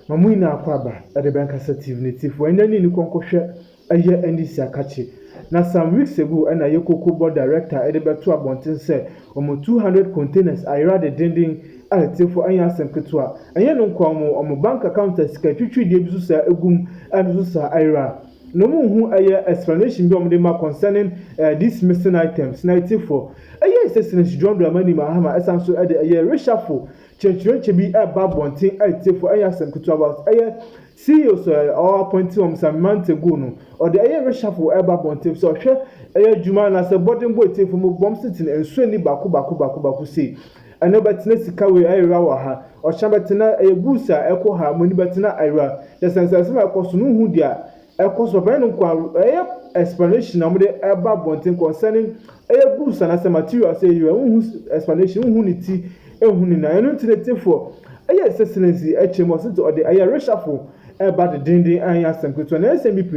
Mamuina Aquaba at the bank assertive when any new concussion a year and this Akachi. Now, some weeks ago, and a Yoko board director at the Batu Abontin said, almost 200 containers are rather dending at for Ayas and Ketua. And you know, Kwamo, on my bank account as Katuchi Debusa Egum and Zusa Ira. No more who a explanation beyond the mark concerning these missing items. 94. A year assistance John Dramani Mahama as I'm so at a year reshuffle. Change be a bad one thing I take for Ayas and Ketua about a CEOs or appointing some months ago, or the air reshuffle ever bontim. So, share a Juman as a bottom boy take from a bomb sitting and swingly baku see. I know but Nessikawe Ira or Shabatina a Busa, Echo Ha, Munibatina Ira. The sense of my person who dear. A course of explanation of the above bonting concerning a boost and as a material say you whose explanation who need tea and I don't need for a yes, excellency, HMOS or the air reshuffle about the dinding and ask them to an SMB.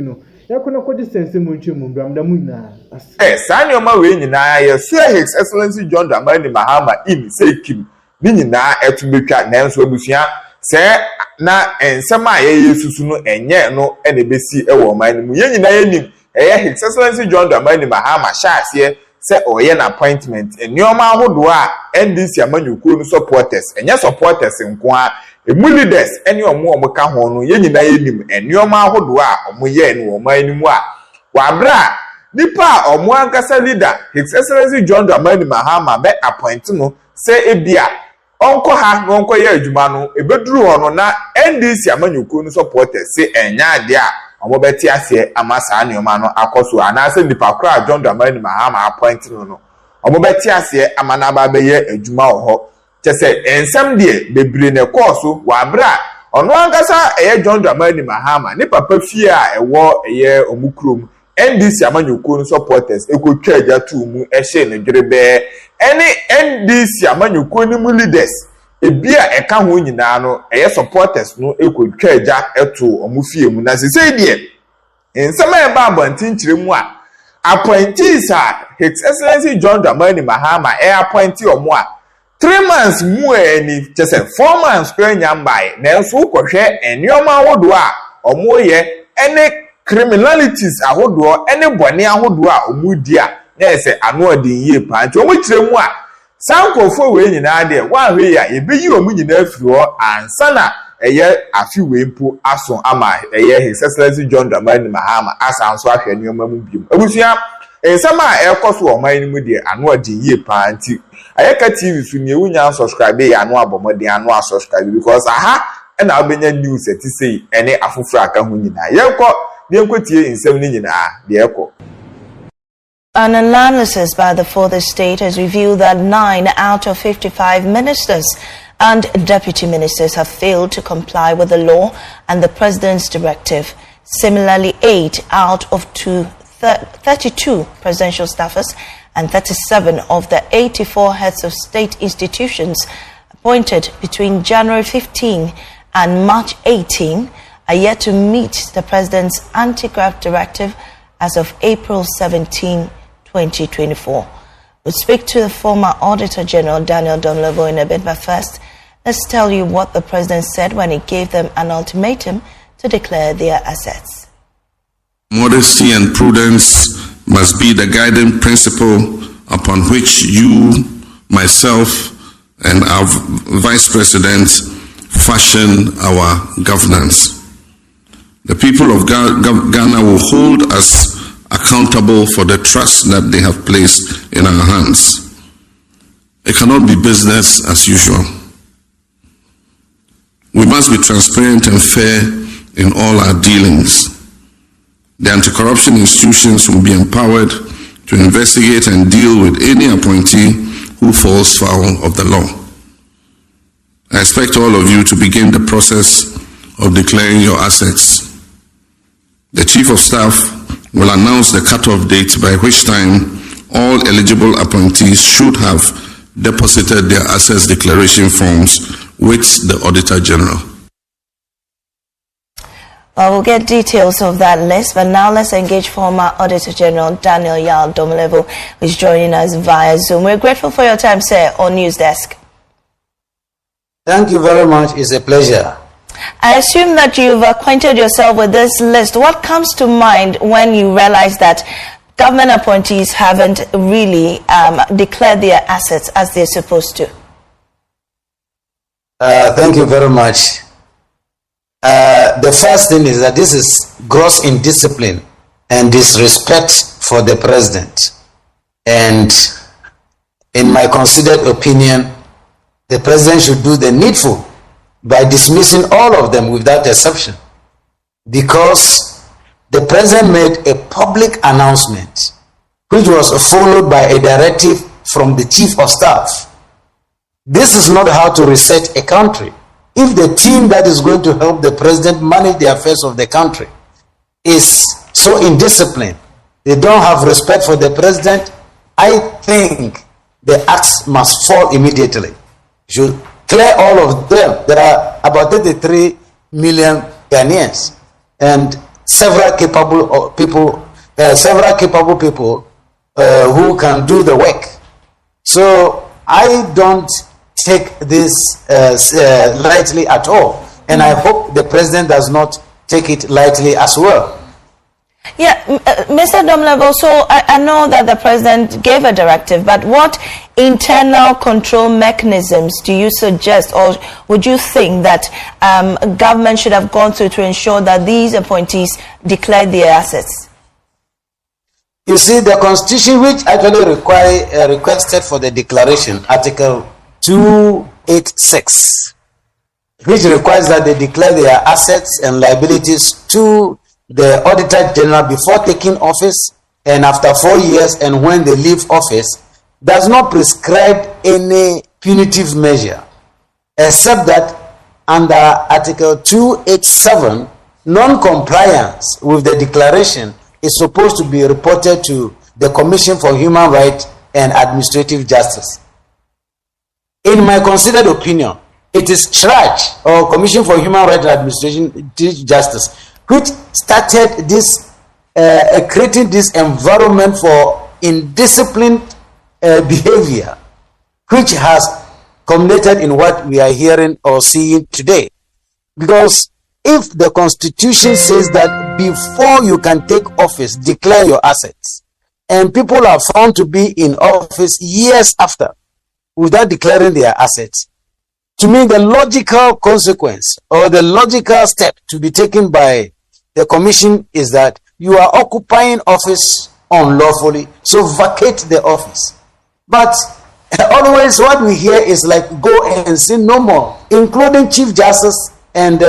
You cannot quite distance in Munchum, Bramdamuna. Yes, I know my way in I say His Excellency John Dramani Mahama in say Kim, Nina at to be cat names will be say na ensema yesusu no enye no ene besi e wo man mu yenyi na yenim His Excellency John Dramani Mahama shaase se oye na appointment enioma ahodo a NDC amanyukuo no supporters enye supporters nko a emu leaders ene omo ka ho no yenyi na yenim enioma ahodo a omo ye no wo man mu a wabra nipa omo ankasa leader His Excellency John Dramani Mahama be appoint no se ebia onko ha no onko ye adwuma no ebeduru ho no na NDC amanyukuo no supporters se enya ade a omo beti ase amasa aneoma no akoso anase nipa kra John Dramani Mahama appoint no omo beti ase amana ba be ye adwuma ho chese ensam de bebre ne course wa bra ono ankasa John Dramani Mahama ni papa fie a ewo ye omukrom NDC amanyukuo no supporters ekotwa agya tu mu ehye ne dwerebe any NDC amanyukuo ni mu leaders ebia eka ho nyina no supporters no ekotwa agya eto omufie mu na sesei de ensema e ba abantinkyire mu a appointees a His Excellency John Dramani Mahama appointee omo a 3 months mu eni chese 4 months kra nyambai na enso ukohwe enioma ahodo a omo ye ene criminalities ahodo ene bone ahodo a omudi a na se anu odin ye pa nti omo kire mu a sankofo we nyina de wa hwe ya ebeyi omo nyina afiri ho ansana eye afi we mpo aso ama His Excellency John Dramani Mahama asanso ahwe enioma mu biom abusua ensama ekoso oman ni mu de anu odin ye pa nti ayeka TV so ne wunya subscribe ya anu abomode anu subscribe because aha na obenya news etisei ene afofura aka ho nyina yenkotie insem ni nyina de eko. An analysis by the Fourth Estate has revealed that 9 out of 55 ministers and deputy ministers have failed to comply with the law and the president's directive. Similarly, 8 out of 32 presidential staffers and 37 of the 84 heads of state institutions appointed between January 15 and March 18 are yet to meet the president's anti-graft directive as of April 17, 2024. We'll speak to the former Auditor General Daniel Domlevo in a bit, but first, let's tell you what the president said when he gave them an ultimatum to declare their assets. Modesty and prudence must be the guiding principle upon which you, myself, and our Vice President fashion our governance. The people of Ghana will hold us accountable for the trust that they have placed in our hands. It cannot be business as usual. We must be transparent and fair in all our dealings. The anti-corruption institutions will be empowered to investigate and deal with any appointee who falls foul of the law. I expect all of you to begin the process of declaring your assets. The Chief of Staff will announce the cutoff date by which time all eligible appointees should have deposited their assets declaration forms with the Auditor General. Well, we'll get details of that list, but now let's engage former Auditor General Daniel Domlevo, who is joining us via Zoom. We're grateful for your time, sir, on News Desk. Thank you very much. It's a pleasure. I assume that you've acquainted yourself with this list. What comes to mind when you realize that government appointees haven't really declared their assets as they're supposed to? Thank you very much. The first thing is that this is gross indiscipline and disrespect for the president. And in my considered opinion, the president should do the needful by dismissing all of them without exception, because the president made a public announcement which was followed by a directive from the chief of staff. This is not how to reset a country. If the team that is going to help the president manage the affairs of the country is so indisciplined, they don't have respect for the president, I think the axe must fall immediately. Should clear all of them. There are about 33 million Ghanaians and several capable people who can do the work. So I don't take this lightly at all, and I hope the president does not take it lightly as well. Yeah, Mr. Domlevel, so I know that the president gave a directive, but what internal control mechanisms do you suggest, or would you think that government should have gone through to ensure that these appointees declare their assets? You see, the constitution, which actually requested for the declaration, Article 286, which requires that they declare their assets and liabilities to the Auditor General before taking office and after 4 years and when they leave office, does not prescribe any punitive measure, except that under Article 287, non-compliance with the declaration is supposed to be reported to the Commission for Human Rights and Administrative Justice. In my considered opinion, it is ßrèak, or Commission for Human Rights and Administrative Justice, which started this, creating this environment for indisciplined behavior, which has culminated in what we are hearing or seeing today. Because if the Constitution says that before you can take office, declare your assets, and people are found to be in office years after without declaring their assets, to me the logical consequence or the logical step to be taken by the commission is that you are occupying office unlawfully, so vacate the office. But always what we hear is like, go and sin no more, including Chief Justice and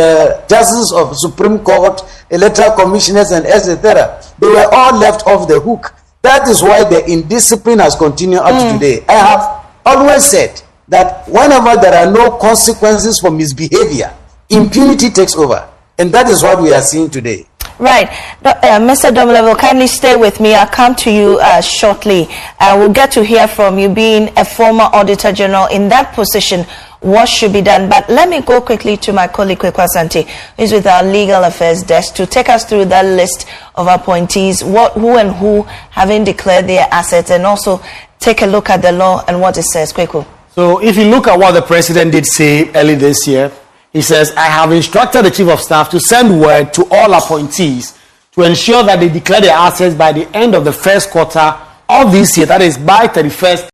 Justices of Supreme Court, electoral commissioners, and etc. They were all left off the hook. That is why the indiscipline has continued up to today. I have always said that whenever there are no consequences for misbehavior, impunity takes over. And that is what we are seeing today. Right. Mr. Domlevel, kindly stay with me. I'll come to you shortly. We'll get to hear from you, being a former Auditor General in that position, what should be done. But let me go quickly to my colleague, Kwekwa Asante, who is with our Legal Affairs Desk, to take us through that list of appointees, who having declared their assets, and also take a look at the law and what it says. Kwekwa. So if you look at what the president did say early this year, he says, I have instructed the Chief of Staff to send word to all appointees to ensure that they declare their assets by the end of the first quarter of this year, that is by 31st